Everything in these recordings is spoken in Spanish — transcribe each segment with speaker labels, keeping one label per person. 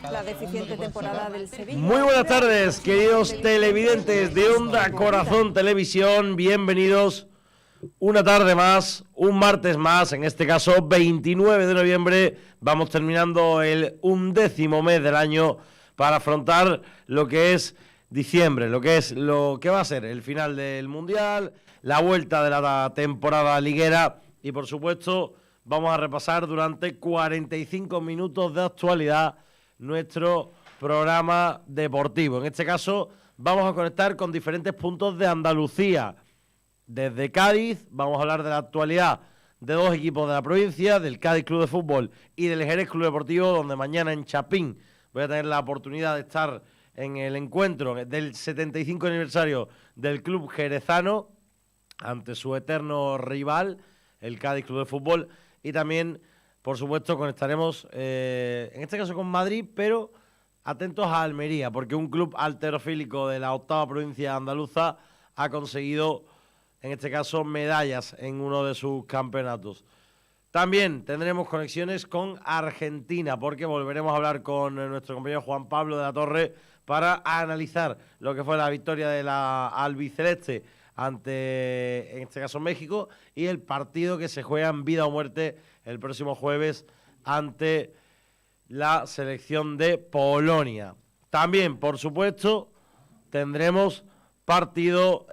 Speaker 1: La deficiente temporada del Sevilla.
Speaker 2: Muy buenas tardes, queridos televidentes de Onda Corazón Televisión. Bienvenidos una tarde más, un martes más, en este caso 29 de noviembre. Vamos terminando el 11º mes del año para afrontar lo que es diciembre, lo que va a ser el final del Mundial, la vuelta de la temporada liguera y, por supuesto, vamos a repasar durante 45 minutos de actualidad nuestro programa deportivo. En este caso vamos a conectar con diferentes puntos de Andalucía. Desde Cádiz vamos a hablar de la actualidad de dos equipos de la provincia, del Cádiz Club de Fútbol y del Jerez Club Deportivo, donde mañana en Chapín voy a tener la oportunidad de estar en el encuentro del 75 aniversario del club jerezano ante su eterno rival, el Cádiz Club de Fútbol, y también, por supuesto, conectaremos, en este caso con Madrid, pero atentos a Almería, porque un club halterofílico de la 8ª provincia andaluza ha conseguido, en este caso, medallas en uno de sus campeonatos. También tendremos conexiones con Argentina, porque volveremos a hablar con nuestro compañero Juan Pablo de la Torre para analizar lo que fue la victoria de la albiceleste ante, en este caso, México, y el partido que se juega en vida o muerte el próximo jueves ante la selección de Polonia. También, por supuesto, tendremos partido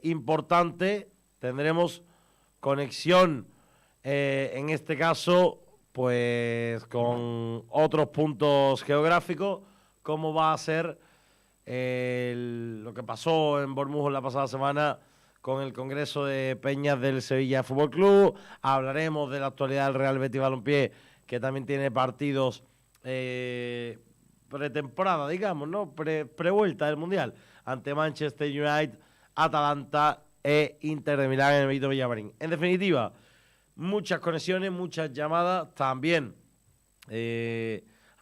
Speaker 2: importante, tendremos conexión, en este caso, pues con otros puntos geográficos, como va a ser lo que pasó en Bormujos la pasada semana con el Congreso de Peñas del Sevilla Fútbol Club. Hablaremos de la actualidad del Real Betis Balompié, que también tiene partidos pretemporada, digamos, ¿no? Prevuelta del Mundial, ante Manchester United, Atalanta e Inter de Milán en el Benito Villamarín. En definitiva, muchas conexiones, muchas llamadas. También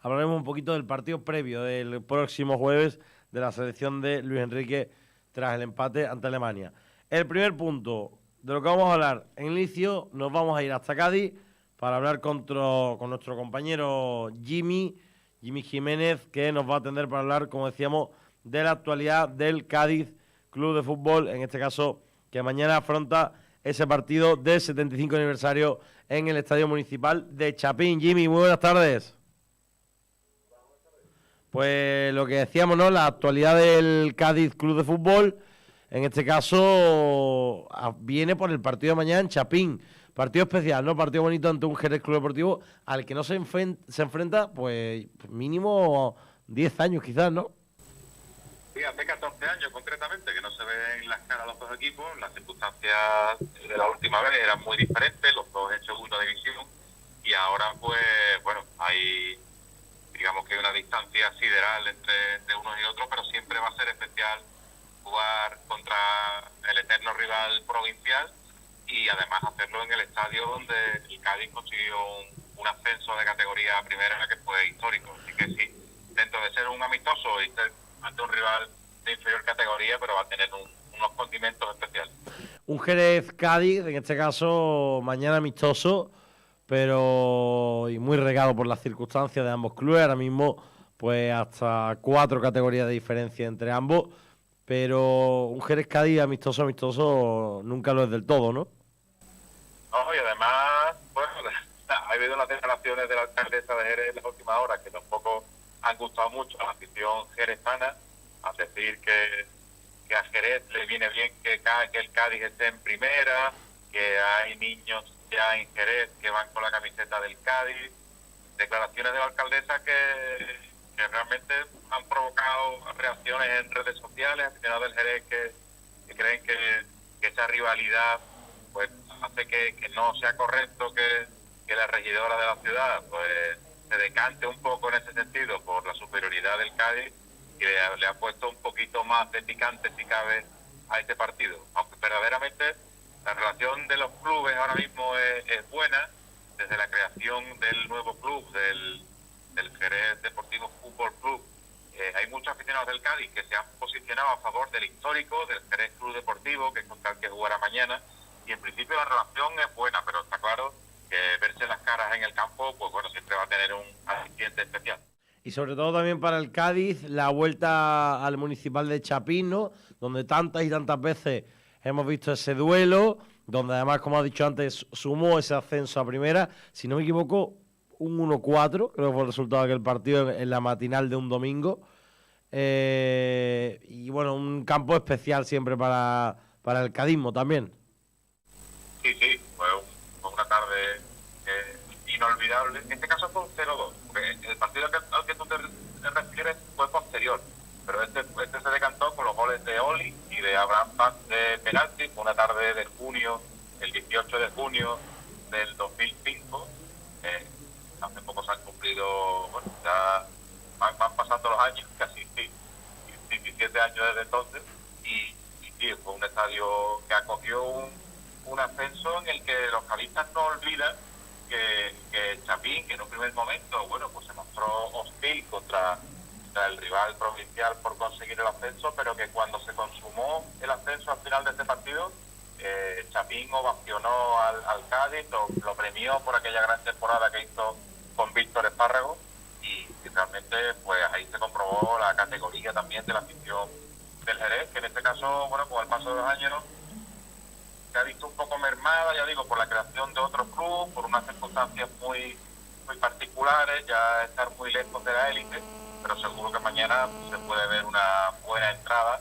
Speaker 2: hablaremos un poquito del partido previo del próximo jueves de la selección de Luis Enrique tras el empate ante Alemania. El primer punto de lo que vamos a hablar en inicio, nos vamos a ir hasta Cádiz para hablar con nuestro compañero Jimmy Jiménez, que nos va a atender para hablar, como decíamos, de la actualidad del Cádiz Club de Fútbol, en este caso, que mañana afronta ese partido del 75 aniversario en el Estadio Municipal de Chapín. Jimmy, muy buenas tardes. Pues lo que decíamos, ¿no? La actualidad del Cádiz Club de Fútbol, en este caso, viene por el partido de mañana en Chapín. Partido especial, ¿no? Partido bonito ante un Jerez Club Deportivo al que no se enfrenta, pues, mínimo 10 años quizás, ¿no?
Speaker 3: Sí, hace 14 años concretamente que no se ven las caras los dos equipos. Las circunstancias de la última vez eran muy diferentes, los dos hechos una división, y ahora, pues, bueno, hay, digamos que una distancia sideral entre unos y otros, pero siempre va a ser especial jugar contra el eterno rival provincial y además hacerlo en el estadio donde el Cádiz consiguió un ascenso de categoría primera que fue histórico. Así que sí, dentro de ser un amistoso y ser ante un rival de inferior categoría, pero va a tener unos condimentos especiales.
Speaker 2: Un Jerez-Cádiz, en este caso mañana amistoso, pero y muy regado por las circunstancias de ambos clubes. Ahora mismo, pues hasta 4 categorías de diferencia entre ambos, pero un Jerez-Cádiz amistoso nunca lo es del todo, ¿no?
Speaker 3: No, y además, bueno, ha habido las declaraciones de la alcaldesa de Jerez en las últimas horas que tampoco han gustado mucho a la afición jerezana, al decir que a Jerez le viene bien que el Cádiz esté en primera, que hay niños ya en Jerez que van con la camiseta del Cádiz. Declaraciones de la alcaldesa que realmente han provocado reacciones en redes sociales, aficionados del Jerez que creen que esa rivalidad pues hace que no sea correcto que la regidora de la ciudad pues se decante un poco en ese sentido por la superioridad del Cádiz, y le ha puesto un poquito más de picante, si cabe, a este partido. Aunque verdaderamente la relación de los clubes ahora mismo es buena, desde la creación del nuevo club, del Jerez Deportivo Fútbol Club. Hay muchos aficionados del Cádiz que se han posicionado a favor del histórico, del Jerez Club Deportivo, que es contra el que jugará mañana, y en principio la relación es buena, pero está claro que verse las caras en el campo, pues bueno, siempre va a tener un aliciente especial.
Speaker 2: Y sobre todo también para el Cádiz, la vuelta al Municipal de Chapín, ¿no? Donde tantas y tantas veces hemos visto ese duelo, donde además, como ha dicho antes, sumó ese ascenso a primera. Si no me equivoco, un 1-4, creo que fue el resultado de aquel partido en la matinal de un domingo. Y bueno, un campo especial siempre para el cadismo también.
Speaker 3: Sí, fue una tarde inolvidable. En este caso fue un 0-2, porque el partido al que tú te refieres fue posterior, pero este se decantó con los goles de Oli y de Abraham Paz de penalti. Fue una tarde de junio, el 18 de junio del 2005. Hace poco se han cumplido, bueno, ya van pasando los años, casi 17 años desde entonces, y sí, fue un estadio que acogió un ascenso en el que los cadistas no olvidan que Chapín, que en un primer momento, bueno, pues se mostró hostil contra el rival provincial por conseguir el ascenso, pero que cuando se consumó el ascenso al final de este partido, Chapín ovacionó al Cádiz, lo premió por aquella gran temporada que hizo con Víctor Espárrago, y realmente pues ahí se comprobó la categoría también de la afición del Jerez, que en este caso, bueno, con el paso de los años se ha visto un poco mermada, ya digo, por la creación de otro club, por unas circunstancias muy particulares, ya estar muy lejos de la élite, pero seguro que mañana se puede ver una buena entrada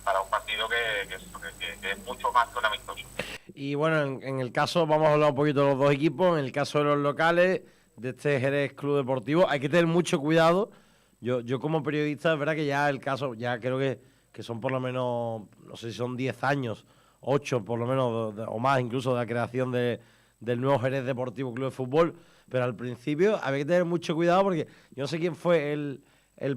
Speaker 3: para un partido que es mucho más que un amistoso.
Speaker 2: Y bueno, en el caso, vamos a hablar un poquito de los dos equipos, en el caso de los locales, de este Jerez Club Deportivo, hay que tener mucho cuidado. Yo como periodista, es verdad que ya el caso, ya creo que son por lo menos, no sé si son 10 años, 8 por lo menos, o más incluso, de la creación del nuevo Jerez Deportivo Club de Fútbol, pero al principio había que tener mucho cuidado porque yo no sé quién fue el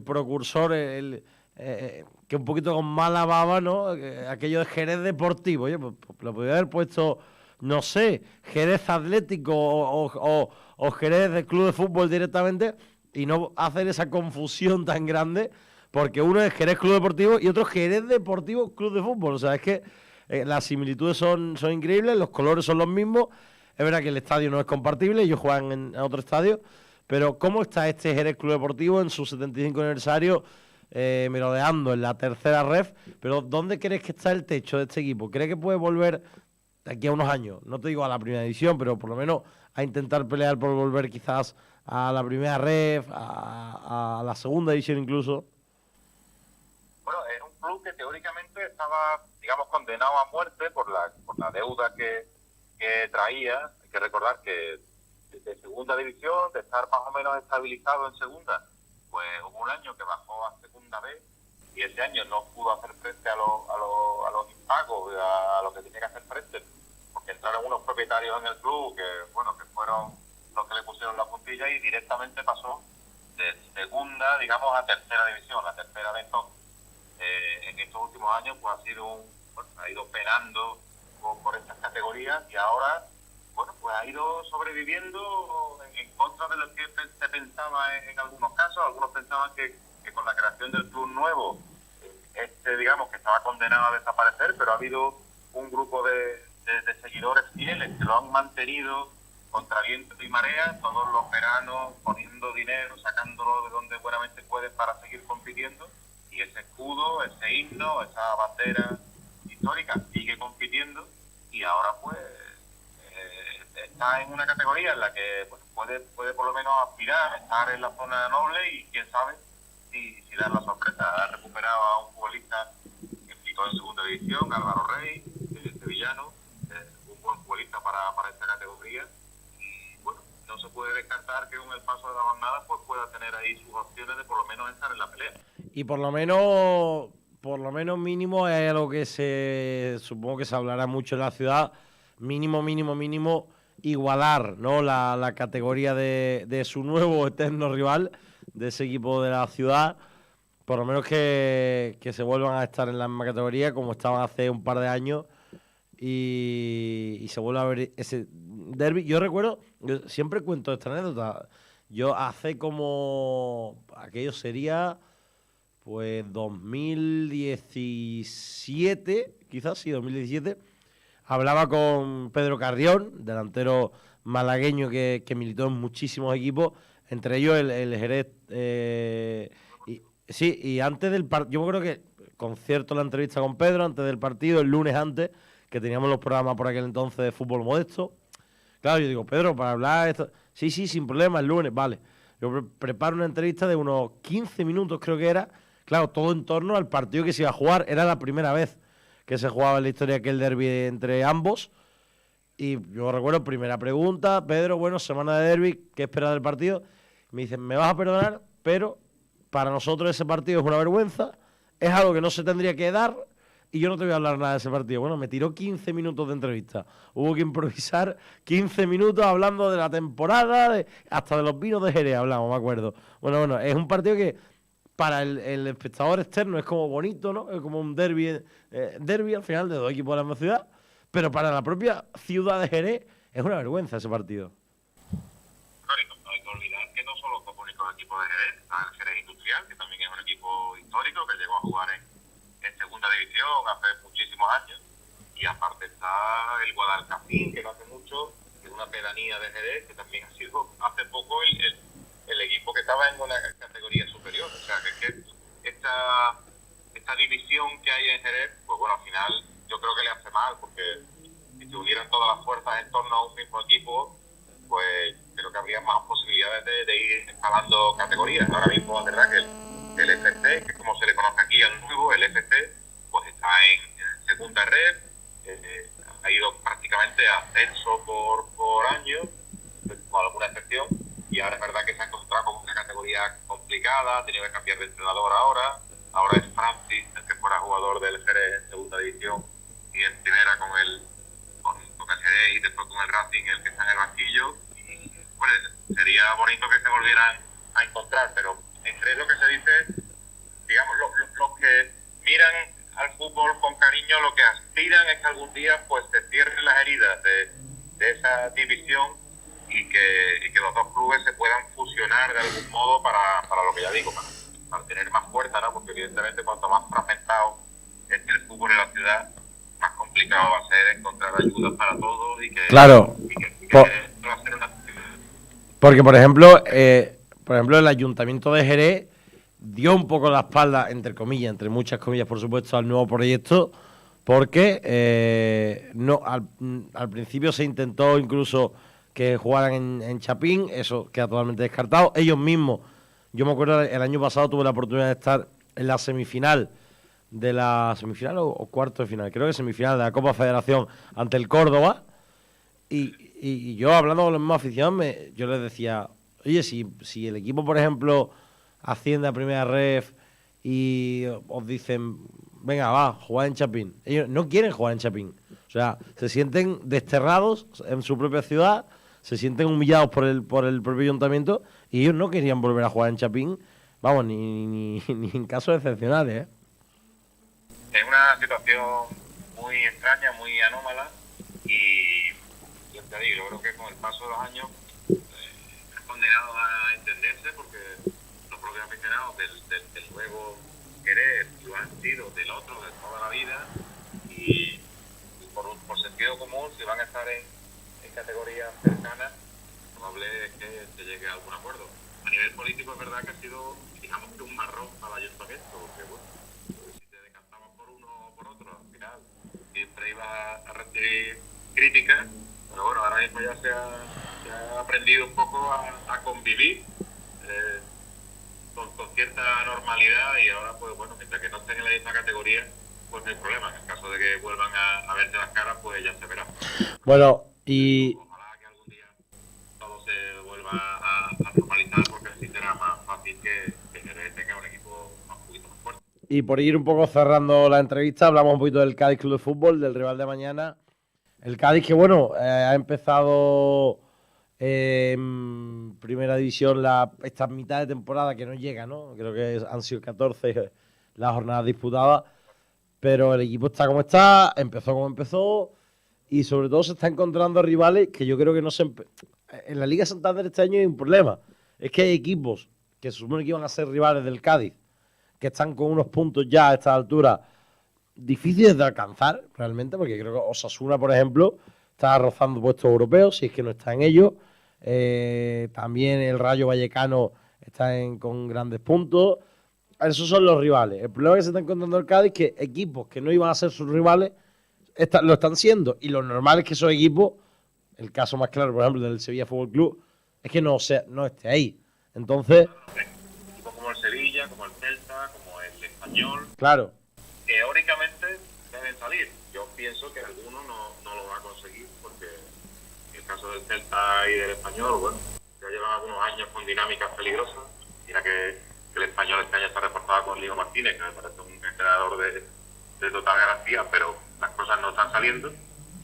Speaker 2: precursor, que un poquito con mala baba, ¿no? Aquello de Jerez Deportivo, oye, pues lo podría haber puesto, no sé, Jerez Atlético o Jerez de Club de Fútbol directamente, y no hacer esa confusión tan grande, porque uno es Jerez Club Deportivo y otro Jerez Deportivo Club de Fútbol. O sea, es que las similitudes son increíbles, los colores son los mismos. Es verdad que el estadio no es compartible, ellos juegan en otro estadio, pero ¿cómo está este Jerez Club Deportivo en su 75 aniversario, merodeando en la tercera ref? Pero ¿dónde crees que está el techo de este equipo? ¿Crees que puede volver de aquí a unos años? No te digo a la primera división, pero por lo menos a intentar pelear por volver quizás a la primera ref, a la segunda división incluso.
Speaker 3: Bueno, es un club que teóricamente estaba, digamos, condenado a muerte por la deuda que traía. Hay que recordar que de segunda división, de estar más o menos estabilizado en segunda, pues hubo un año que bajó a segunda B, y ese año no pudo hacer frente a los impagos, a lo que tenía que hacer frente, porque entraron unos propietarios en el club que, bueno, que fueron los que le pusieron la puntilla, y directamente pasó de segunda, digamos, a tercera división, la tercera de entonces. En estos últimos años pues ha ido penando por estas categorías, y ahora, bueno, pues ha ido sobreviviendo en contra de lo que se pensaba en algunos casos. Algunos pensaban que con la creación del club nuevo, digamos, que estaba condenado a desaparecer, pero ha habido un grupo de seguidores fieles que lo han mantenido contra viento y marea, todos los veranos poniendo dinero, sacándolo de donde buenamente pueden para seguir compitiendo, y ese escudo, ese himno, esa bandera histórica sigue compitiendo, y ahora pues está en una categoría en la que pues, puede por lo menos aspirar, estar en la zona noble, y quién sabe si dar la sorpresa. Ha recuperado a un futbolista que militó en segunda división, Álvaro Rey, sevillano, un buen futbolista para esta categoría, y bueno, no se puede descartar que con el paso de la jornada pues pueda tener ahí sus opciones de por lo menos estar en la pelea.
Speaker 2: Y por lo menos mínimo es algo que supongo que se hablará mucho en la ciudad, mínimo igualar, ¿no? la categoría de su nuevo eterno rival, de ese equipo de la ciudad, por lo menos que se vuelvan a estar en la misma categoría como estaban hace un par de años, y se vuelva a ver ese derbi. Yo recuerdo, yo siempre cuento esta anécdota, yo hace como, aquello sería pues 2017, quizás sí, 2017, hablaba con Pedro Carrión, delantero malagueño que militó en muchísimos equipos, entre ellos el Jerez. Y antes del partido, yo creo que concierto la entrevista con Pedro, antes del partido, el lunes antes, que teníamos los programas por aquel entonces de fútbol modesto. Claro, yo digo, Pedro, para hablar esto, sí, sin problema, el lunes, vale. Yo preparo una entrevista de unos 15 minutos, creo que era, claro, todo en torno al partido que se iba a jugar. Era la primera vez que se jugaba en la historia aquel derbi entre ambos. Y yo recuerdo, primera pregunta, Pedro, bueno, semana de derbi, ¿qué esperas del partido? Me dicen, me vas a perdonar, pero para nosotros ese partido es una vergüenza, es algo que no se tendría que dar y yo no te voy a hablar nada de ese partido. Bueno, me tiró 15 minutos de entrevista. Hubo que improvisar 15 minutos hablando de la temporada, hasta de los vinos de Jerez hablamos, me acuerdo. Bueno, es un partido que para el espectador externo es como bonito, ¿no? Es como un derbi al final de dos equipos de la misma ciudad, pero para la propia ciudad de Jerez es una vergüenza ese partido.
Speaker 3: No hay que olvidar que no solo son únicos equipos de Jerez, está el Jerez Industrial, que también es un equipo histórico que llegó a jugar en segunda división hace muchísimos años, y aparte está el Guadalcacín, que no hace mucho, que es una pedanía de Jerez, que también ha sido hace poco el equipo que estaba en una categoría superior. O sea, que esta división que hay en Jerez, pues bueno, al final yo creo que le hace mal, porque si se unieran todas las fuerzas en torno a un mismo equipo, pues creo que habría más posibilidades de ir escalando categorías. Ahora mismo es verdad que el FC, que es como se le conoce aquí al nuevo, el FC, pues está en segunda red, ha ido prácticamente a ascenso por año, con alguna excepción, y ahora es verdad que se ha encontrado con una categoría complicada, ha tenido que cambiar de entrenador ahora es Francis, el que fuera jugador del Jerez en segunda división y en primera con el Jerez y después con el Racing, el que está en el banquillo, y pues sería bonito que se volvieran a encontrar, pero entre lo que se dice, digamos, los que miran al fútbol con cariño, lo que aspiran es que algún día pues se cierren las heridas de esa división y que los dos clubes se puedan fusionar de algún modo para lo que ya digo, para tener más fuerza, ¿no? Porque evidentemente cuanto más fragmentado esté el fútbol en la ciudad, más complicado va a ser encontrar ayudas para todos y que...
Speaker 2: Claro,
Speaker 3: va a ser una...
Speaker 2: porque por ejemplo, el Ayuntamiento de Jerez dio un poco la espalda, entre comillas, entre muchas comillas, por supuesto, al nuevo proyecto, porque al principio se intentó incluso que jugaran en Chapín, eso queda totalmente descartado. Ellos mismos, yo me acuerdo, el año pasado tuve la oportunidad de estar en la semifinal o cuarto de final, creo que semifinal de la Copa Federación ante el Córdoba, y yo hablando con los mismos aficionados, yo les decía, oye, si el equipo, por ejemplo, asciende a primera ref y os dicen, venga, va, jugar en Chapín. Ellos no quieren jugar en Chapín. O sea, se sienten desterrados en su propia ciudad, se sienten humillados por el propio ayuntamiento y ellos no querían volver a jugar en Chapín, vamos, ni en casos excepcionales, ¿eh?
Speaker 3: Es una situación muy extraña, muy anómala, y yo te digo, yo creo que con el paso de los años es condenado a entenderse, porque los propios aficionados del nuevo Jerez lo han sido del otro de toda la vida, y por sentido común, si van a estar en categorías cercanas, probable es que se llegue a algún acuerdo. A nivel político es verdad que ha sido, digamos, que un marrón para el ayuntamiento, porque bueno, si te decantabas por uno o por otro, al final siempre ibas a recibir críticas, pero bueno, ahora mismo ya se ha aprendido un poco a convivir con cierta normalidad, y ahora pues bueno, mientras que no estén en la misma categoría, pues no hay problema. En el caso de que vuelvan a verse las caras, pues ya se verá.
Speaker 2: Bueno, y
Speaker 3: ojalá que algún día todo se vuelva a normalizar, porque así será más fácil que tenga un equipo un poquito más fuerte.
Speaker 2: Y por ir un poco cerrando la entrevista, hablamos un poquito del Cádiz Club de Fútbol, del rival de mañana. El Cádiz que, bueno, ha empezado en primera división esta mitad de temporada que no llega, ¿no? Creo que han sido 14 las jornadas disputadas, pero el equipo está como está, empezó como empezó, y sobre todo se está encontrando rivales que yo creo que no se... En la Liga Santander este año hay un problema, es que hay equipos que se supone que iban a ser rivales del Cádiz, que están con unos puntos ya a esta altura difíciles de alcanzar realmente, porque creo que Osasuna, por ejemplo, está rozando puestos europeos, si es que no está en ellos. también el Rayo Vallecano está con grandes puntos. Esos son los rivales. El problema que se está encontrando el Cádiz es que equipos que no iban a ser sus rivales lo están siendo. Y lo normal es que esos equipos, el caso más claro, por ejemplo, del Sevilla Fútbol Club, es que no esté ahí. Entonces,
Speaker 3: equipos como el Sevilla, como el Celta, como el Español,
Speaker 2: claro,
Speaker 3: teóricamente deben salir. Yo pienso que alguno no lo va a conseguir, porque en el caso del Celta y del Español, bueno, ya llevan algunos años con dinámicas peligrosas. Mira que el Español este año está reforzado con Lino Martínez, que me parece un entrenador de total garantía, pero las cosas no están saliendo.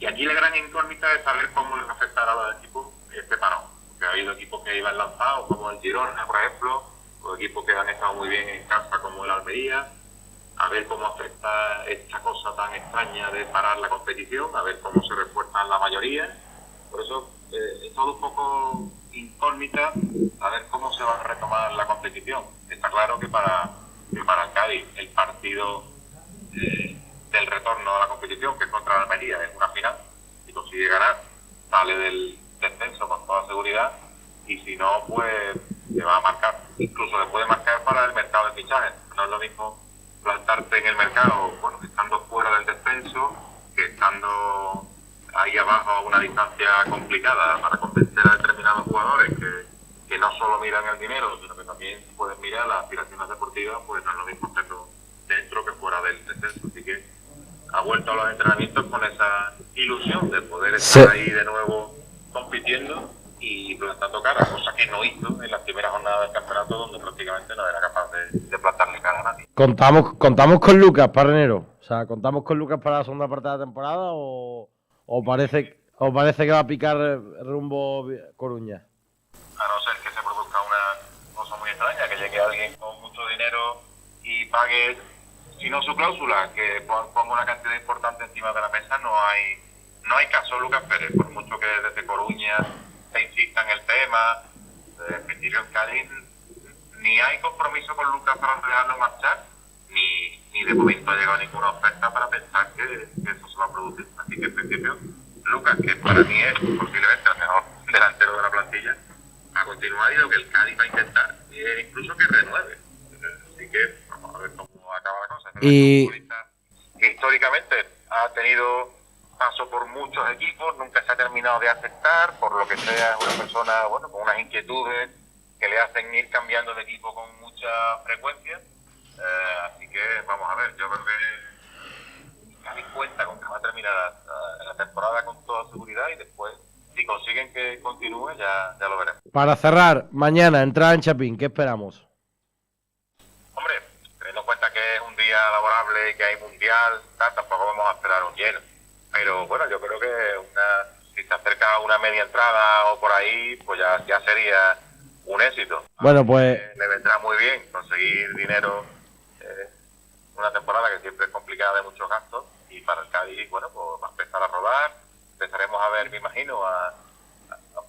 Speaker 3: Y aquí la gran incógnita es saber cómo les afectará a los equipos este parón. Porque ha habido equipos que iban lanzados, como el Girona, por ejemplo, o equipos que han estado muy bien en casa, como el Almería. A ver cómo afecta esta cosa tan extraña de parar la competición, a ver cómo se refuerzan la mayoría. Por eso es todo un poco incógnita a ver cómo se va a retomar la competición. Está claro que para el Cádiz el partido del retorno a la competición, que es contra la Almería, es una final. Si consigue ganar, sale del descenso con toda seguridad, y si no, pues se va a marcar. Incluso le puede marcar para el mercado de fichajes. No es lo mismo plantarte en el mercado, bueno, estando fuera del descenso, que estando ahí abajo a una distancia complicada para convencer a determinados jugadores que no solo miran el dinero, sino que también pueden mirar las aspiraciones deportivas. Pues no es lo mismo hacerlo dentro que fuera del descenso. Así que ha vuelto a los entrenamientos con esa ilusión de poder estar ahí de nuevo compitiendo y plantando cara, cosa que no hizo en las primeras jornadas del campeonato, donde prácticamente no era capaz de plantarle cara a nadie.
Speaker 2: ¿Contamos con Lucas para enero? O sea, ¿contamos con Lucas para la segunda parte de la temporada o parece que va a picar rumbo Coruña?
Speaker 3: A no ser que se produzca una cosa muy extraña, que llegue alguien con mucho dinero y pague, si no su cláusula, que ponga una cantidad importante encima de la mesa. No hay caso Lucas Pérez, por mucho que desde Coruña se insista en el tema. En principio en Cádiz ni hay compromiso con Lucas para dejarlo marchar, ni de momento ha llegado ninguna oferta para pensar que eso se va a producir. Así que en principio Lucas, que para mí es posiblemente el mejor delantero de la plantilla, a continuar, y lo que el Cádiz va a intentar es incluso que renueve. Así que vamos a ver cómo acaba la cosa.
Speaker 2: Y
Speaker 3: que históricamente ha tenido paso por muchos equipos, nunca se ha terminado de aceptar, por lo que sea, es una persona, bueno, con unas inquietudes que le hacen ir cambiando de equipo con mucha frecuencia. Así que vamos a ver, yo creo que Cádiz cuenta con que va a terminar la temporada con toda seguridad, y después, si consiguen que continúe, ya lo veremos.
Speaker 2: Para cerrar, mañana entrada en Chapín, ¿qué esperamos?
Speaker 3: Hombre, teniendo en cuenta que es un día laborable y que hay mundial, tampoco vamos a esperar un lleno. Pero bueno, yo creo que si se acerca una media entrada o por ahí, pues ya sería un éxito.
Speaker 2: Bueno, pues
Speaker 3: le vendrá muy bien conseguir dinero, una temporada que siempre es complicada, de muchos gastos, y para el Cádiz, bueno, pues va a empezar a rodar. Empezaremos a ver, me imagino, a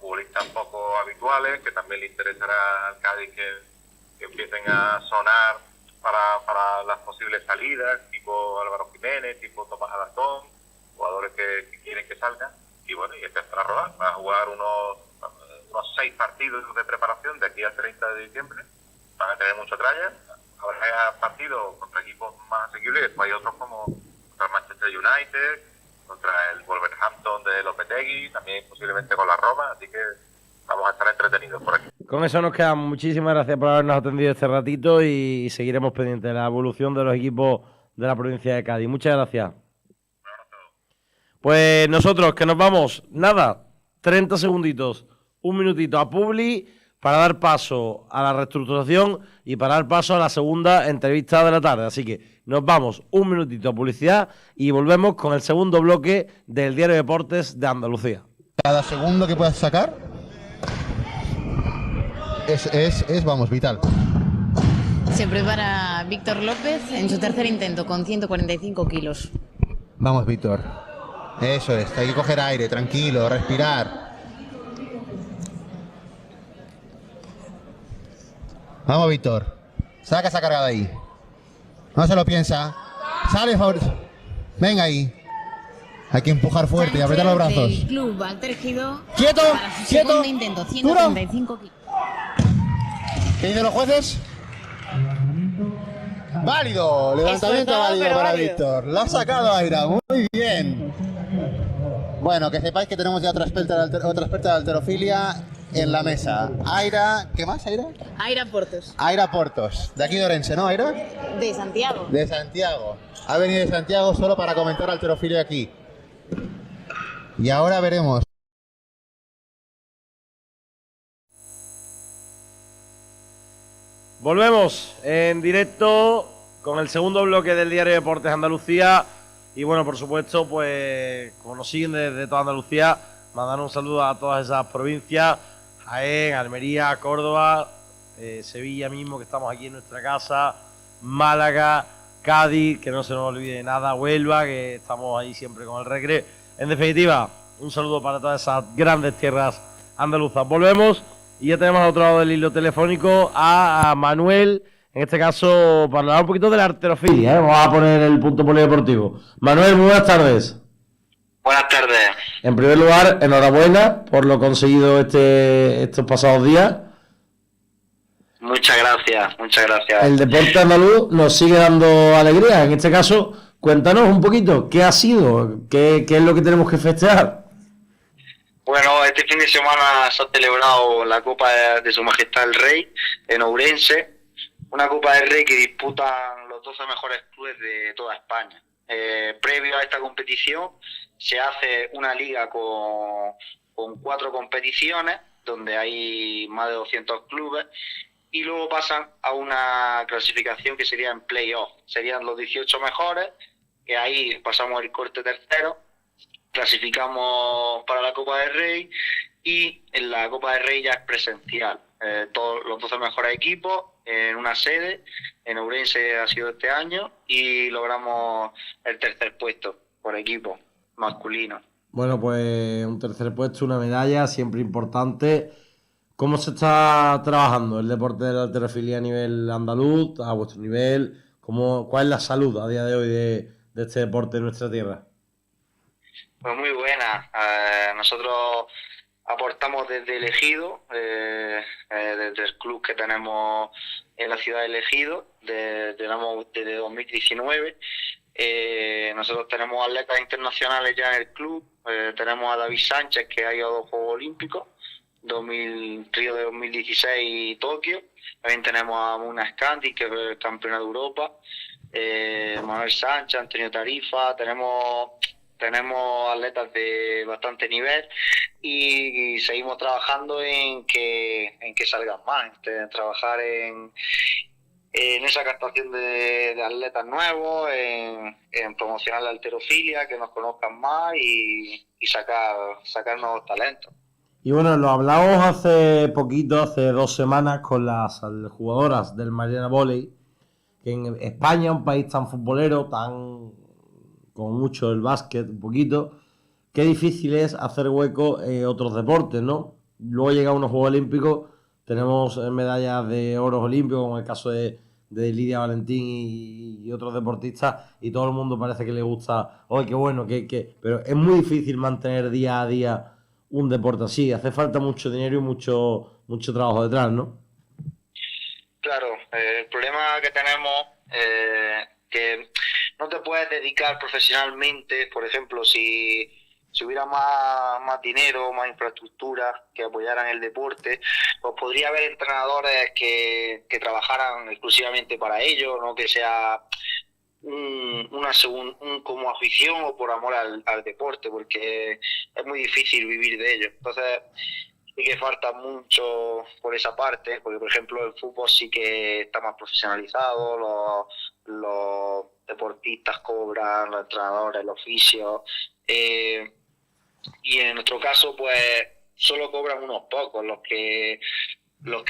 Speaker 3: futbolistas poco habituales, que también le interesará al Cádiz que empiecen a sonar para las posibles salidas, tipo Álvaro Jiménez, tipo Tomás Alarcón, jugadores que quieren que salgan. Y bueno, y empezar a rodar. Va a jugar unos 6 partidos de preparación de aquí al 30 de diciembre. Van a tener mucho tralla. Habrá partidos contra equipos más asequibles, y después hay otros como contra el Manchester United, contra el Wolverhampton de Lopetegui, también posiblemente con la Roma. Así que vamos a estar entretenidos por aquí.
Speaker 2: con eso nos quedamos. Muchísimas gracias por habernos atendido este ratito y seguiremos pendientes de la evolución de los equipos de la provincia de Cádiz. Muchas gracias. Pues nosotros que nos vamos, nada, 30 segunditos, un minutito a Publi para dar paso a la reestructuración y para dar paso a la segunda entrevista de la tarde. Así que nos vamos un minutito a publicidad y volvemos con el segundo bloque del Diario de Deportes de Andalucía.
Speaker 4: Cada segundo que puedas sacar es vamos, vital.
Speaker 5: Se prepara Víctor López en su tercer intento con 145 kilos.
Speaker 4: Vamos, Víctor. Eso es, hay que coger aire, tranquilo, respirar. Vamos, Víctor. Saca esa carga de ahí. No se lo piensa. Sale, favor. Venga ahí. Hay que empujar fuerte y apretar los brazos.
Speaker 5: El club Walter Ejido.
Speaker 4: ¡Quieto!
Speaker 5: Para su
Speaker 4: ¡Quieto!
Speaker 5: segundo intento, 135 kilos.
Speaker 4: ¿Qué dicen los jueces? Válido, levantamiento
Speaker 1: Esforzado,
Speaker 4: válido
Speaker 1: pero
Speaker 4: para
Speaker 1: válido.
Speaker 4: Víctor. Lo ha sacado Aira, muy bien. Bueno, que sepáis que tenemos ya otra experta de halterofilia en la mesa. Aira, ¿qué más, Aira?
Speaker 5: Aira Portos.
Speaker 4: Aira Portos, de aquí de Orense, ¿no, Aira?
Speaker 5: De Santiago.
Speaker 4: De Santiago. Ha venido de Santiago solo para comentar halterofilia aquí. Y ahora veremos.
Speaker 2: Volvemos en directo con el segundo bloque del Diario de Deportes Andalucía. Y bueno, por supuesto, pues como nos siguen desde toda Andalucía, mandar un saludo a todas esas provincias: Jaén, Almería, Córdoba, Sevilla mismo, que estamos aquí en nuestra casa, Málaga, Cádiz, que no se nos olvide nada, Huelva, que estamos ahí siempre con el Recre. En definitiva, un saludo para todas esas grandes tierras andaluzas. Volvemos y ya tenemos al otro lado del hilo telefónico a Manuel, en este caso para hablar un poquito de la halterofilia, ¿eh? Vamos a poner el punto polideportivo. Manuel, muy buenas tardes.
Speaker 6: Buenas tardes.
Speaker 2: En primer lugar, enhorabuena por lo conseguido estos pasados días.
Speaker 6: Muchas gracias, muchas gracias.
Speaker 2: El deporte andaluz nos sigue dando alegría. En este caso, cuéntanos un poquito, ¿qué ha sido? ¿Qué es lo que tenemos que festejar?
Speaker 6: Bueno, este fin de semana se ha celebrado la Copa de Su Majestad el Rey en Ourense, una Copa del Rey que disputan los 12 mejores clubes de toda España. Previo a esta competición se hace una liga con 4 competiciones, donde hay más de 200 clubes, y luego pasan a una clasificación que sería en play-off. Serían los 18 mejores, que ahí pasamos el corte tercero, clasificamos para la Copa del Rey, y en la Copa del Rey ya es presencial. Todos los 12 mejores equipos en una sede, en Ourense ha sido este año, y logramos el tercer puesto por equipo masculino.
Speaker 2: Bueno, pues un tercer puesto, una medalla, siempre importante. ¿Cómo se está trabajando el deporte de la halterofilia a nivel andaluz, a vuestro nivel? ¿Cuál es la salud a día de hoy de este deporte en nuestra tierra?
Speaker 6: Pues muy buena. Nosotros aportamos desde el Ejido, desde el club que tenemos en la ciudad de Ejido, desde 2019. Nosotros tenemos atletas internacionales ya en el club. Tenemos a David Sánchez, que ha ido a 2 Juegos Olímpicos, Río de 2016 y Tokio. También tenemos a Muna Scandi, que es campeona de Europa, Manuel Sánchez, Antonio Tarifa. Tenemos atletas de bastante nivel, y seguimos trabajando en que salgan más, en trabajar en esa captación de atletas nuevos, en promocionar la halterofilia, que nos conozcan más y sacar nuevos talentos.
Speaker 2: Y bueno, lo hablamos hace poquito, hace 2 semanas, con las jugadoras del Mariana Volley, que en España, un país tan futbolero, con mucho el básquet, un poquito, qué difícil es hacer hueco en otros deportes, ¿no? Luego llega a unos Juegos Olímpicos, tenemos medallas de oros olímpicos, como el caso de Lidia Valentín y otros deportistas, y todo el mundo parece que le gusta, ¡ay, qué bueno! Pero es muy difícil mantener día a día un deporte así, hace falta mucho dinero y mucho trabajo detrás, ¿no?
Speaker 6: Claro, el problema que tenemos que no te puedes dedicar profesionalmente. Por ejemplo, si hubiera más dinero, más infraestructura que apoyaran el deporte, pues podría haber entrenadores que trabajaran exclusivamente para ello, no que sea como afición o por amor al deporte, porque es muy difícil vivir de ello. Entonces sí que falta mucho por esa parte, porque por ejemplo el fútbol sí que está más profesionalizado, los deportistas cobran, los entrenadores, el oficio, y en nuestro caso pues solo cobran unos pocos, los que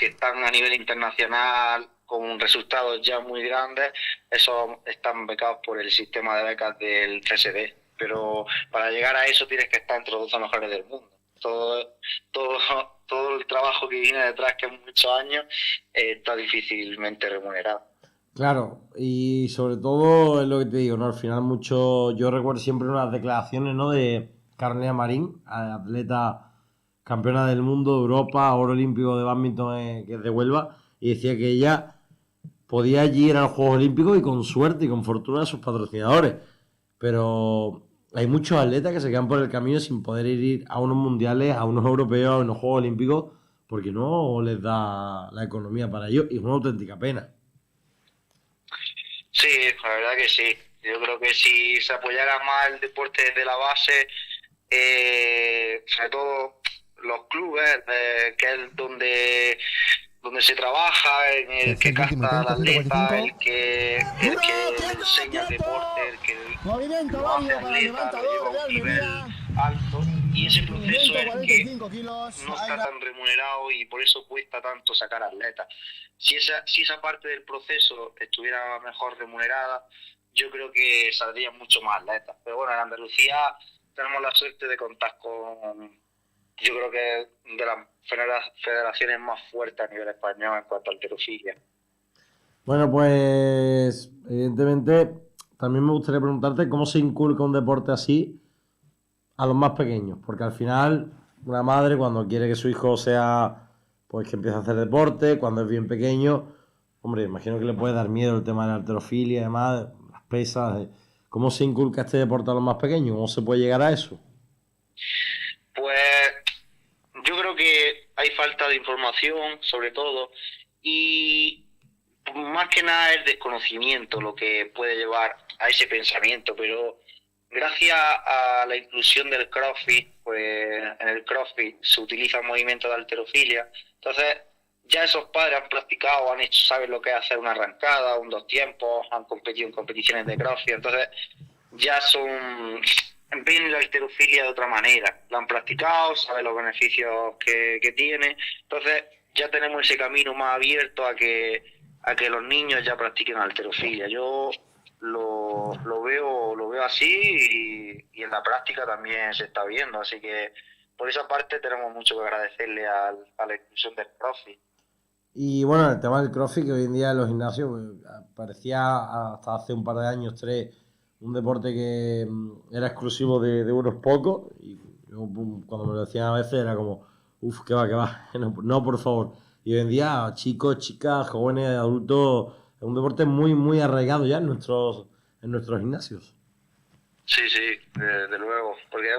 Speaker 6: están a nivel internacional con resultados ya muy grandes. Esos están becados por el sistema de becas del CSD, pero para llegar a eso tienes que estar entre los 12 mejores del mundo. Todo el trabajo que viene detrás, que es muchos años, está difícilmente remunerado.
Speaker 2: Claro, y sobre todo es lo que te digo, ¿no? Al final mucho, yo recuerdo siempre unas declaraciones, ¿no? De Carolina Marín, atleta campeona del mundo, de Europa, oro olímpico de bádminton, que es de Huelva, y decía que ella podía allí ir a los Juegos Olímpicos y con suerte y con fortuna de sus patrocinadores. Pero hay muchos atletas que se quedan por el camino sin poder ir a unos mundiales, a unos europeos, a unos Juegos Olímpicos, porque no les da la economía para ello, y es una auténtica pena.
Speaker 6: Sí, la verdad que sí. Yo creo que si se apoyara más el deporte desde la base, sobre todo los clubes, que es donde se trabaja, en el que casta al atleta, el que le enseña el deporte, el que lo hace atleta, lo lleva a un nivel alto, y ese proceso es el que no está tan remunerado y por eso cuesta tanto sacar atletas. Si esa parte del proceso estuviera mejor remunerada, yo creo que saldrían mucho más atletas. Pero bueno, en Andalucía tenemos la suerte de contar con, yo creo que de las federaciones más fuertes a nivel español en cuanto a halterofilia.
Speaker 2: Bueno, pues evidentemente también me gustaría preguntarte cómo se inculca un deporte así a los más pequeños, porque al final una madre cuando quiere que su hijo sea, pues que empiece a hacer deporte, cuando es bien pequeño, hombre, imagino que le puede dar miedo el tema de la halterofilia y demás, las pesas, ¿cómo se inculca este deporte a los más pequeños? ¿Cómo se puede llegar a eso?
Speaker 6: Pues yo creo que hay falta de información, sobre todo, y más que nada el desconocimiento lo que puede llevar a ese pensamiento, pero gracias a la inclusión del CrossFit, pues en el CrossFit se utiliza el movimiento de halterofilia, entonces ya esos padres han practicado, han hecho, saben lo que es hacer una arrancada, un dos tiempos, han competido en competiciones de CrossFit, entonces ya ven la halterofilia de otra manera, la han practicado, saben los beneficios que tiene, entonces ya tenemos ese camino más abierto a que los niños ya practiquen halterofilia. Yo lo veo así y en la práctica también se está viendo, así que por esa parte tenemos mucho que agradecerle a la inclusión del CrossFit.
Speaker 2: Y bueno, el tema del CrossFit, que hoy en día en los gimnasios parecía hasta hace un par de años, tres, un deporte que era exclusivo de unos pocos, y yo, cuando me lo decían a veces era como, uff, que va, no, por favor. Y hoy en día, chicos, chicas, jóvenes, adultos, es un deporte muy, muy arraigado ya en nuestros gimnasios.
Speaker 6: Sí, desde luego, porque es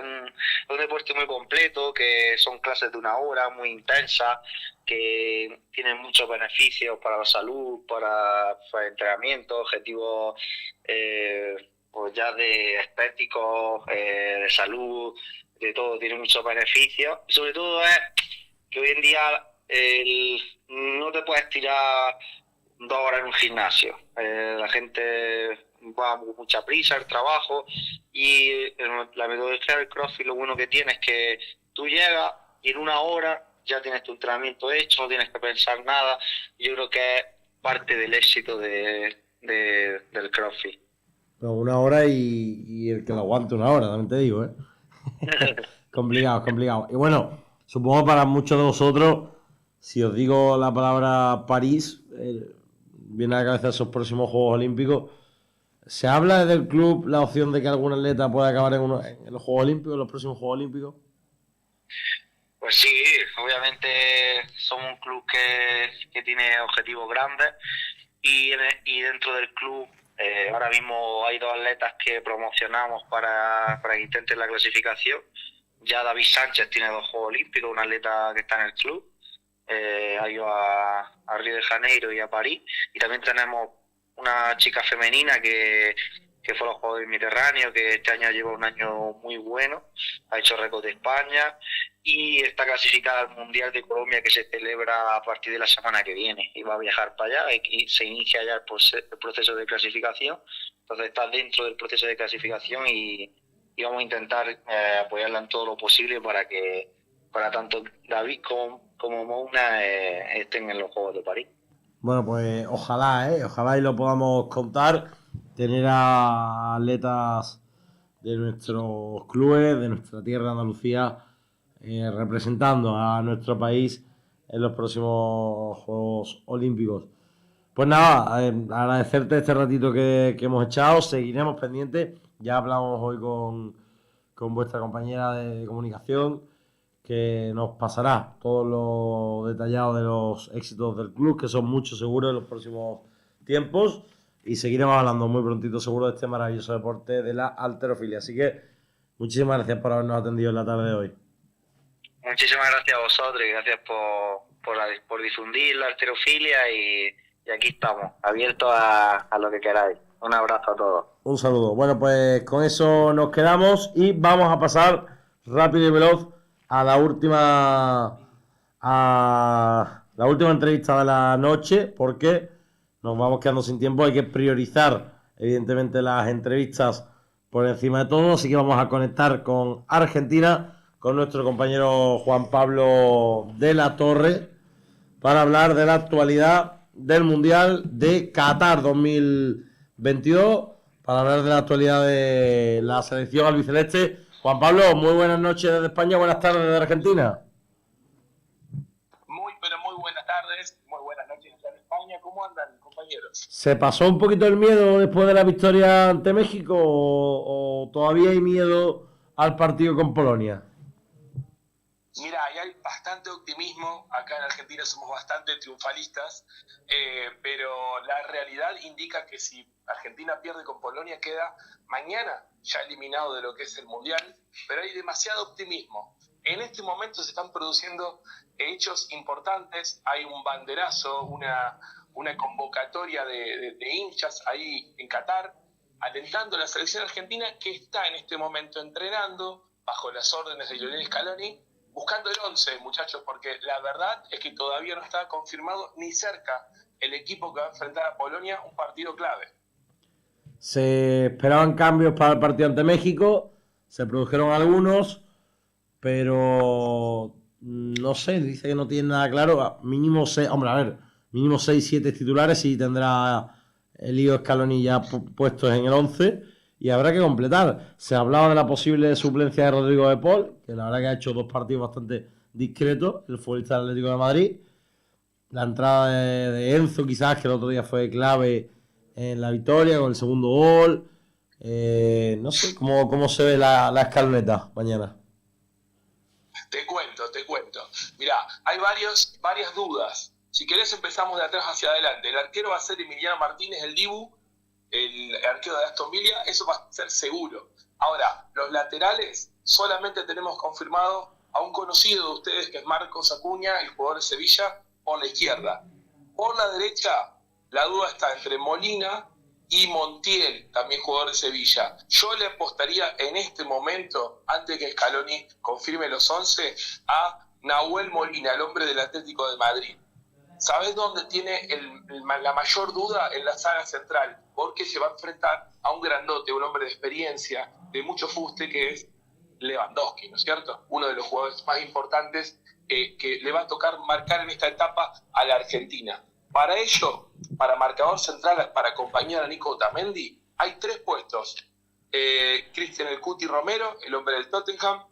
Speaker 6: un deporte muy completo, que son clases de una hora, muy intensas, que tienen muchos beneficios para la salud, para el entrenamiento, objetivos pues ya de estéticos, de salud, de todo, tiene muchos beneficios. Y sobre todo es que hoy en día no te puedes tirar 2 horas en un gimnasio. La gente va con mucha prisa al trabajo y la metodología del CrossFit lo bueno que tiene es que tú llegas y en 1 hora ya tienes tu entrenamiento hecho, no tienes que pensar nada. Yo creo que es parte del éxito del CrossFit.
Speaker 2: Pero 1 hora y el que lo aguante 1 hora, también te digo, ¿eh? Complicado. Y bueno, supongo para muchos de vosotros, si os digo la palabra París, viene a la cabeza esos próximos Juegos Olímpicos. ¿Se habla desde el club la opción de que algún atleta pueda acabar en los Juegos Olímpicos, en los próximos Juegos Olímpicos?
Speaker 6: Pues sí, obviamente somos un club que tiene objetivos grandes y dentro del club ahora mismo hay 2 atletas que promocionamos para que intenten la clasificación. Ya David Sánchez tiene 2 Juegos Olímpicos, un atleta que está en el club, ha ido a Río de Janeiro y a París, y también tenemos una chica femenina que fue a los Juegos del Mediterráneo, que este año lleva un año muy bueno, ha hecho récord de España y está clasificada al Mundial de Colombia, que se celebra a partir de la semana que viene, y va a viajar para allá y se inicia ya el proceso de clasificación. Entonces está dentro del proceso de clasificación y vamos a intentar apoyarla en todo lo posible para tanto David como Mouna estén en los Juegos de París.
Speaker 2: Bueno, pues ojalá y lo podamos contar, tener a atletas de nuestros clubes, de nuestra tierra, Andalucía, representando a nuestro país en los próximos Juegos Olímpicos. Pues nada, agradecerte este ratito que hemos echado, seguiremos pendientes. Ya hablamos hoy con vuestra compañera de comunicación, que nos pasará todo lo detallado de los éxitos del club, que son muchos seguro en los próximos tiempos, y seguiremos hablando muy prontito seguro de este maravilloso deporte de la halterofilia. Así que muchísimas gracias por habernos atendido en la tarde de hoy.
Speaker 6: Muchísimas gracias a vosotros y gracias por difundir la halterofilia y aquí estamos, abiertos a lo que queráis. Un abrazo a todos.
Speaker 2: Un saludo. Bueno, pues con eso nos quedamos y vamos a pasar rápido y veloz a la última entrevista de la noche, porque nos vamos quedando sin tiempo. Hay que priorizar, evidentemente, las entrevistas por encima de todo, así que vamos a conectar con Argentina, con nuestro compañero Juan Pablo de la Torre, para hablar de la actualidad del Mundial de Qatar 2022, para hablar de la actualidad de la selección albiceleste. Juan Pablo, muy buenas noches desde España, buenas tardes desde Argentina.
Speaker 7: Pero muy buenas tardes, muy buenas noches desde España. ¿Cómo andan, compañeros?
Speaker 2: ¿Se pasó un poquito el miedo después de la victoria ante México o todavía hay miedo al partido con Polonia?
Speaker 7: Mira, hay bastante optimismo. Acá en Argentina somos bastante triunfalistas, pero la realidad indica que si Argentina pierde con Polonia queda mañana ya eliminado de lo que es el Mundial, pero hay demasiado optimismo. En este momento se están produciendo hechos importantes, hay un banderazo, una convocatoria de hinchas ahí en Qatar, alentando a la selección argentina que está en este momento entrenando bajo las órdenes de Lionel Scaloni, buscando el 11, muchachos, porque la verdad es que todavía no está confirmado ni cerca el equipo que va a enfrentar a Polonia, un partido clave.
Speaker 2: Se esperaban cambios para el partido ante México, se produjeron algunos, pero no sé, dice que no tiene nada claro. Mínimo 6, mínimo 6-7 titulares y tendrá el lío Scaloni ya puestos en el 11. Y habrá que completar. Se hablaba de la posible suplencia de Rodrigo de Paul, que la verdad que ha hecho 2 partidos bastante discretos, el futbolista del Atlético de Madrid. La entrada de Enzo, quizás, que el otro día fue clave en la victoria con el segundo gol. No sé cómo se ve la escaloneta mañana.
Speaker 7: Te cuento. Mirá, hay varias dudas. Si querés empezamos de atrás hacia adelante. El arquero va a ser Emiliano Martínez, el Dibu, el arquero de Aston Villa, eso va a ser seguro. Ahora, los laterales, solamente tenemos confirmado a un conocido de ustedes, que es Marcos Acuña, el jugador de Sevilla, por la izquierda. Por la derecha, la duda está entre Molina y Montiel, también jugador de Sevilla. Yo le apostaría en este momento, antes que Scaloni confirme los 11, a Nahuel Molina, el hombre del Atlético de Madrid. ¿Sabés dónde tiene la mayor duda? En la saga central, porque se va a enfrentar a un grandote, un hombre de experiencia, de mucho fuste, que es Lewandowski, ¿no es cierto? Uno de los jugadores más importantes que le va a tocar marcar en esta etapa a la Argentina. Para ello, para marcador central, para acompañar a Nico Otamendi, hay 3 puestos. Cristian El Cuti Romero, el hombre del Tottenham.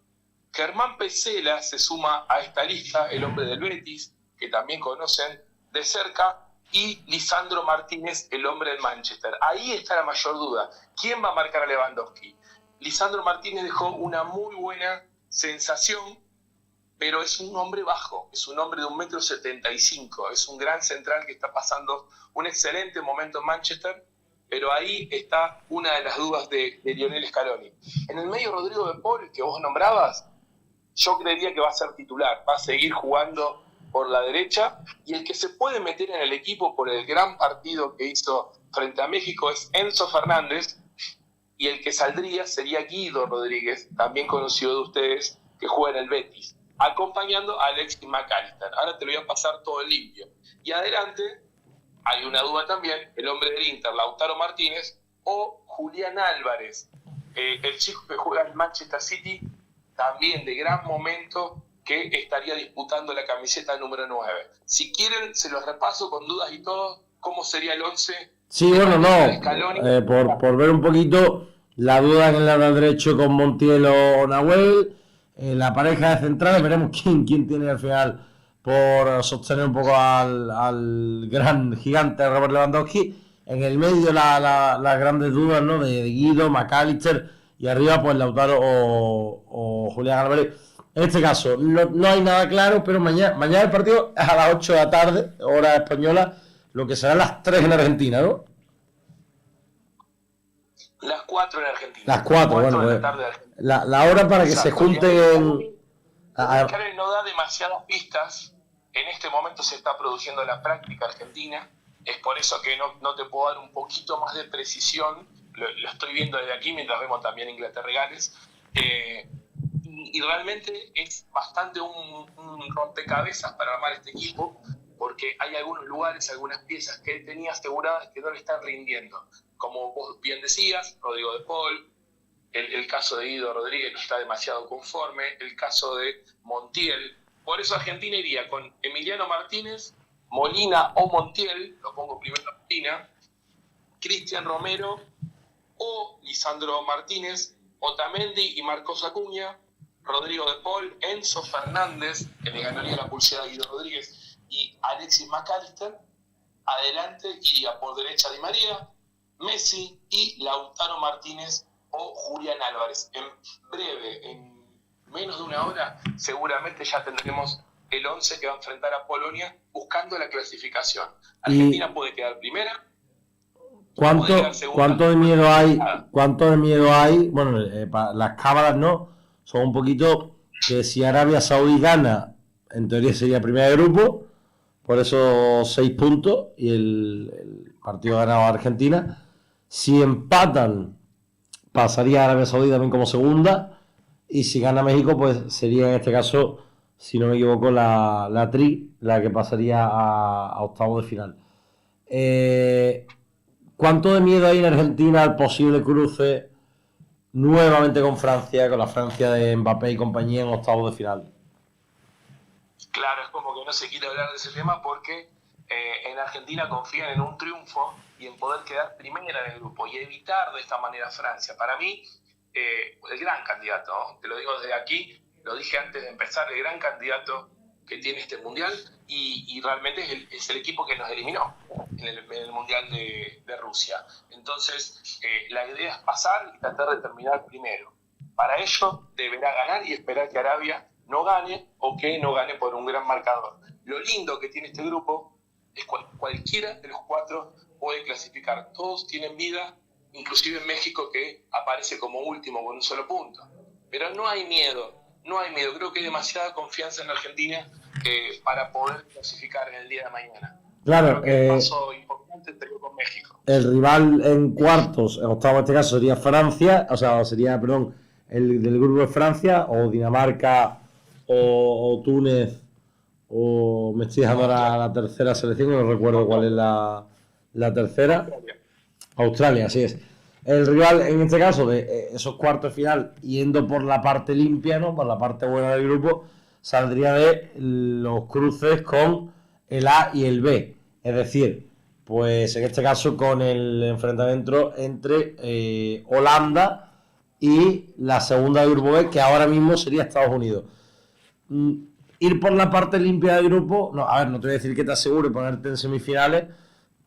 Speaker 7: Germán Pesela se suma a esta lista, el hombre del Betis, que también conocen de cerca, y Lisandro Martínez, el hombre del Manchester. Ahí está la mayor duda. ¿Quién va a marcar a Lewandowski? Lisandro Martínez dejó una muy buena sensación, pero es un hombre bajo, es un hombre de 1,75 m, es un gran central que está pasando un excelente momento en Manchester, pero ahí está una de las dudas de Lionel Scaloni. En el medio, Rodrigo de Paul, que vos nombrabas, yo creería que va a ser titular, va a seguir jugando por la derecha, y el que se puede meter en el equipo por el gran partido que hizo frente a México es Enzo Fernández, y el que saldría sería Guido Rodríguez, también conocido de ustedes, que juega en el Betis, acompañando a Alexis McAllister. Ahora te lo voy a pasar todo limpio. Y adelante hay una duda también, el hombre del Inter, Lautaro Martínez, o Julián Álvarez, el chico que juega en Manchester City, también de gran momento, que estaría disputando la camiseta número 9. Si quieren, se los repaso con dudas y todo, cómo sería el 11.
Speaker 2: Sí, bueno, no, por ver un poquito la duda en el lado derecho con Montiel o Nahuel, la pareja de centrales, veremos quién tiene al final por sostener un poco al gran gigante Robert Lewandowski. En el medio las grandes dudas, ¿no? De Guido, McAllister, y arriba pues Lautaro o Julián Álvarez. En este caso no hay nada claro, pero mañana el partido es a las 8 de la tarde, hora española, lo que serán las 3 en Argentina, ¿no?
Speaker 7: Las 4 en Argentina.
Speaker 2: Las 4, bueno,
Speaker 7: de
Speaker 2: pues,
Speaker 7: la tarde de Argentina.
Speaker 2: la hora para que se junten.
Speaker 7: Karen no da demasiadas pistas. En este momento se está produciendo la práctica argentina. Es por eso que no te puedo dar un poquito más de precisión. Lo estoy viendo desde aquí mientras vemos también Inglaterra y Gales. Y realmente es bastante un rompecabezas para armar este equipo, porque hay algunos lugares, algunas piezas que él tenía aseguradas que no le están rindiendo. Como vos bien decías, Rodrigo de Paul, el caso de Guido Rodríguez no está demasiado conforme, el caso de Montiel. Por eso Argentina iría con Emiliano Martínez, Molina o Montiel, lo pongo primero a Molina, Cristian Romero o Lisandro Martínez, Otamendi y Marcos Acuña, Rodrigo de Paul, Enzo Fernández, que le ganaría la pulsera a Guido Rodríguez, y Alexis McAllister. Adelante iría por derecha Di María, Messi y Lautaro Martínez o Julián Álvarez. En breve, en menos de una hora, seguramente ya tendremos el 11 que va a enfrentar a Polonia buscando la clasificación. Argentina puede quedar primera.
Speaker 2: ¿Cuánto de miedo hay? ¿Cuánto de miedo hay? Bueno, las cábalas no, son un poquito que si Arabia Saudí gana, en teoría sería primera de grupo, por eso 6 puntos y el partido ganado a Argentina. Si empatan, pasaría a Arabia Saudí también como segunda, y si gana México, pues sería en este caso, si no me equivoco, la Tri, la que pasaría a octavos de final. ¿Cuánto de miedo hay en Argentina al posible cruce nuevamente con Francia, con la Francia de Mbappé y compañía en octavos de final?
Speaker 7: Claro, es como que no se quiere hablar de ese tema porque en Argentina confían en un triunfo y en poder quedar primera en el grupo y evitar de esta manera a Francia. Para mí, el gran candidato, ¿no? Te lo digo desde aquí, lo dije antes de empezar, el gran candidato que tiene este Mundial y realmente es el equipo que nos eliminó en el Mundial de Rusia. Entonces, la idea es pasar y tratar de terminar primero. Para ello, deberá ganar y esperar que Arabia no gane o que no gane por un gran marcador. Lo lindo que tiene este grupo es que cualquiera de los 4 puede clasificar. Todos tienen vida, inclusive México, que aparece como último con un solo punto. Pero no hay miedo. Creo que hay demasiada confianza en Argentina para poder clasificar en el día de mañana.
Speaker 2: Claro,
Speaker 7: el paso importante sería con México.
Speaker 2: El rival en cuartos, en octavos en este caso sería Francia, el del grupo de Francia, o Dinamarca, o Túnez, o me estoy dejando la tercera selección, no recuerdo cuál es la tercera. Australia, así es. El rival, en este caso, de esos cuartos de final, yendo por la parte limpia, ¿no? Por la parte buena del grupo, saldría de los cruces con el A y el B. Es decir, pues en este caso con el enfrentamiento entre Holanda y la segunda del grupo B, que ahora mismo sería Estados Unidos. Ir por la parte limpia del grupo, no te voy a decir que te asegure ponerte en semifinales,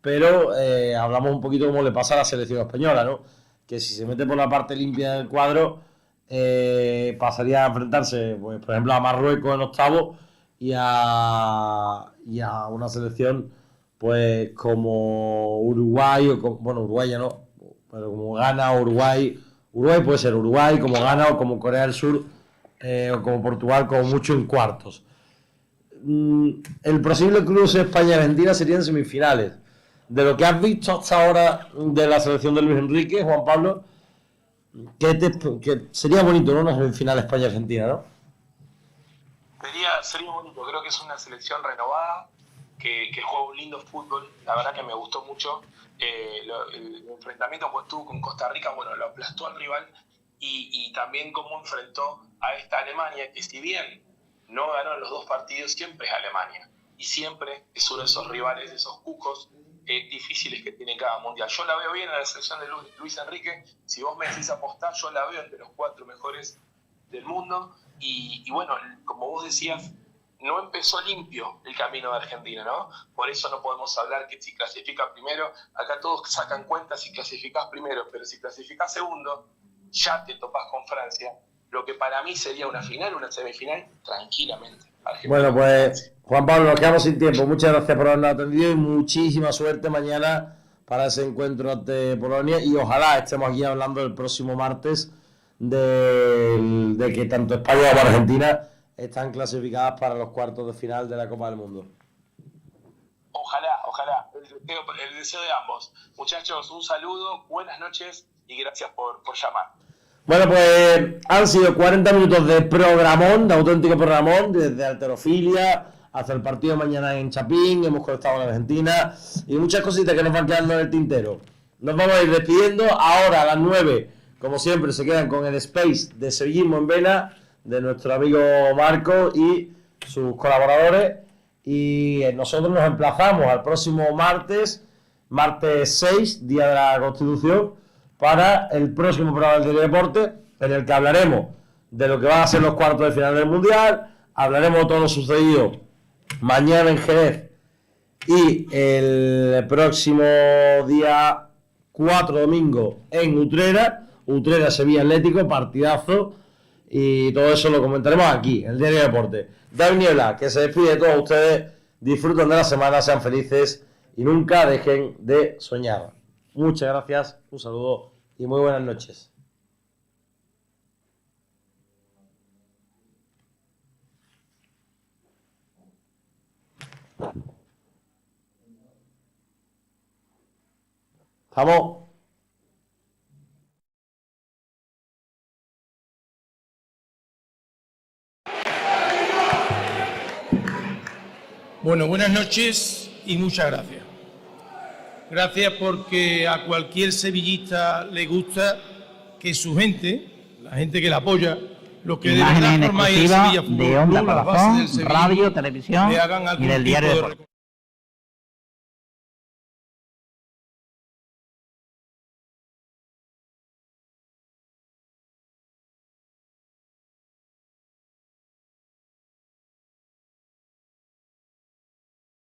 Speaker 2: pero hablamos un poquito como le pasa a la selección española, ¿no? Que si se mete por la parte limpia del cuadro, pasaría a enfrentarse, pues, por ejemplo, a Marruecos en octavos y a una selección pues como Uruguay, Uruguay ya no, pero como Ghana o Uruguay puede ser Uruguay, como Ghana o como Corea del Sur, o como Portugal, como mucho en cuartos. El posible cruce España-Argentina sería en semifinales. De lo que has visto hasta ahora de la selección de Luis Enrique, Juan Pablo, que sería bonito, ¿no? Una semifinal España-Argentina, ¿no?
Speaker 7: Sería bonito, creo que es una selección renovada, que juega un lindo fútbol, la verdad que me gustó mucho. El enfrentamiento que tuvo con Costa Rica, lo aplastó al rival y también cómo enfrentó a esta Alemania, que si bien no ganó los 2 partidos, siempre es Alemania y siempre es uno de esos rivales, de esos cucos difíciles que tiene cada mundial. Yo la veo bien en la selección de Luis Enrique. Si vos me decís apostar, yo la veo entre los 4 mejores del mundo y bueno, como vos decías, no empezó limpio el camino de Argentina, ¿no? Por eso no podemos hablar que si clasifica primero, acá todos sacan cuenta si clasificás primero, pero si clasificás segundo, ya te topás con Francia, lo que para mí sería una final, una semifinal, tranquilamente. Argentina.
Speaker 2: Bueno, pues Juan Pablo, nos quedamos sin tiempo. Muchas gracias por habernos atendido y muchísima suerte mañana para ese encuentro ante Polonia, y ojalá estemos aquí hablando el próximo martes de que tanto España como Argentina están clasificadas para los cuartos de final de la Copa del Mundo.
Speaker 7: Ojalá. El deseo de ambos. Muchachos, un saludo, buenas noches y gracias por llamar.
Speaker 2: Bueno, pues han sido 40 minutos de programón, de auténtico programón, desde Halterofilia hasta el partido de mañana en Chapín, hemos conectado con Argentina y muchas cositas que nos van quedando en el tintero. Nos vamos a ir despidiendo. Ahora a las 9, como siempre, se quedan con el Space de Sevillismo en Vena, de nuestro amigo Marco y sus colaboradores. Y nosotros nos emplazamos al próximo martes 6, Día de la Constitución, para el próximo programa del Diario de Deporte, en el que hablaremos de lo que van a ser los cuartos de final del Mundial, hablaremos de todo lo sucedido mañana en Jerez y el próximo día 4, domingo, en Utrera Sevilla Atlético, partidazo, y todo eso lo comentaremos aquí, en el Diario de Deporte. David Niebla, que se despide de todos ustedes, disfruten de la semana, sean felices y nunca dejen de soñar. Muchas gracias, un saludo y muy buenas noches. Vamos.
Speaker 8: Bueno, buenas noches y muchas gracias. Gracias porque a cualquier sevillista le gusta que su gente, la gente que la apoya, los que de verdad formáis el Sevilla Fútbol Club, la base del sevillismo,
Speaker 9: radio, televisión
Speaker 8: le hagan algún
Speaker 9: y del
Speaker 8: tipo
Speaker 9: Diario de
Speaker 8: de
Speaker 9: Deportes.